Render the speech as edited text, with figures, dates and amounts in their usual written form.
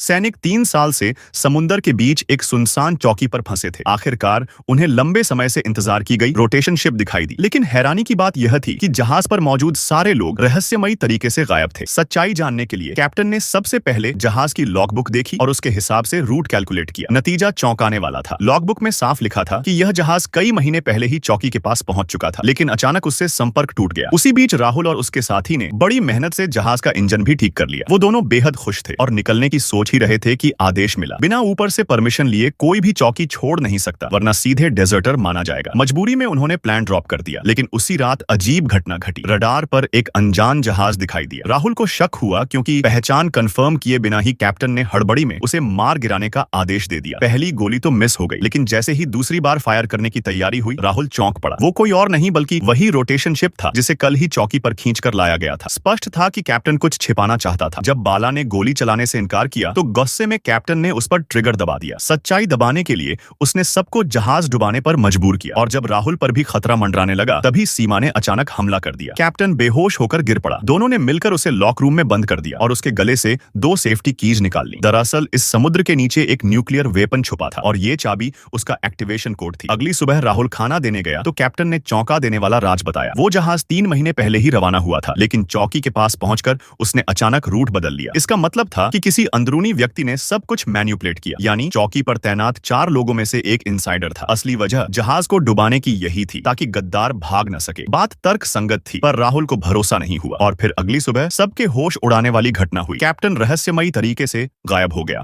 सैनिक 3 साल से समुंदर के बीच एक सुनसान चौकी पर फंसे थे। आखिरकार उन्हें लंबे समय से इंतजार की गई रोटेशन शिप दिखाई दी, लेकिन हैरानी की बात यह थी कि जहाज पर मौजूद सारे लोग रहस्यमयी तरीके से गायब थे। सच्चाई जानने के लिए कैप्टन ने सबसे पहले जहाज की लॉगबुक देखी और उसके हिसाब से रूट कैलकुलेट किया। नतीजा चौंकाने वाला था। लॉगबुक में साफ लिखा था कि यह जहाज कई महीने पहले ही चौकी के पास पहुंच चुका था, लेकिन अचानक उससे संपर्क टूट गया। उसी बीच राहुल और उसके साथी ने बड़ी मेहनत से जहाज का इंजन भी ठीक कर लिया। वो दोनों बेहद खुश थे और निकलने की सोच ही रहे थे कि आदेश मिला। बिना ऊपर से परमिशन लिए कोई भी चौकी छोड़ नहीं सकता, वरना सीधे डेजर्टर माना जाएगा। मजबूरी में उन्होंने प्लान ड्रॉप कर दिया, लेकिन उसी रात अजीब घटना घटी। रडार पर एक अनजान जहाज दिखाई दिया। राहुल को शक हुआ क्योंकि पहचान कंफर्म किए बिना ही कैप्टन ने हड़बड़ी में उसे मार गिराने का आदेश दे दिया। पहली गोली तो मिस हो गई, लेकिन जैसे ही दूसरी बार फायर करने की तैयारी हुई, राहुल चौंक पड़ा। वो कोई और नहीं बल्कि वही रोटेशन शिप था जिसे कल ही चौकी पर खींचकर लाया गया था। स्पष्ट था कि कैप्टन कुछ छिपाना चाहता था। जब बाला ने गोली चलाने से इनकार किया तो गुस्से में कैप्टन ने उस पर ट्रिगर दबा दिया। सच्चाई दबाने के लिए उसने सबको जहाज डुबाने पर मजबूर किया, और जब राहुल पर भी खतरा मंडराने लगा तभी सीमा ने अचानक हमला कर दिया। कैप्टन बेहोश होकर गिर पड़ा। दोनों ने मिलकर उसे लॉक रूम में बंद कर दिया और उसके गले से 2 सेफ्टी कीज निकाल ली। दरअसल इस समुद्र के नीचे एक न्यूक्लियर वेपन छुपा था और ये चाबी उसका एक्टिवेशन कोड थी। अगली सुबह राहुल खाना देने गया तो कैप्टन ने चौंका देने वाला राज बताया। वो जहाज 3 महीने पहले ही रवाना हुआ था, लेकिन चौकी के पास पहुंचकर उसने अचानक रूट बदल लिया। इसका मतलब था कि किसी अंदरूनी व्यक्ति ने सब कुछ मैन्युपुलेट किया, यानी चौकी पर तैनात 4 लोगों में से एक इनसाइडर था। असली वजह जहाज को डुबाने की यही थी, ताकि गद्दार भाग न सके। बात तर्क संगत थी, पर राहुल को भरोसा नहीं हुआ और फिर अगली सुबह सबके होश उड़ाने वाली घटना हुई। कैप्टन रहस्यमयी तरीके से गायब हो गया।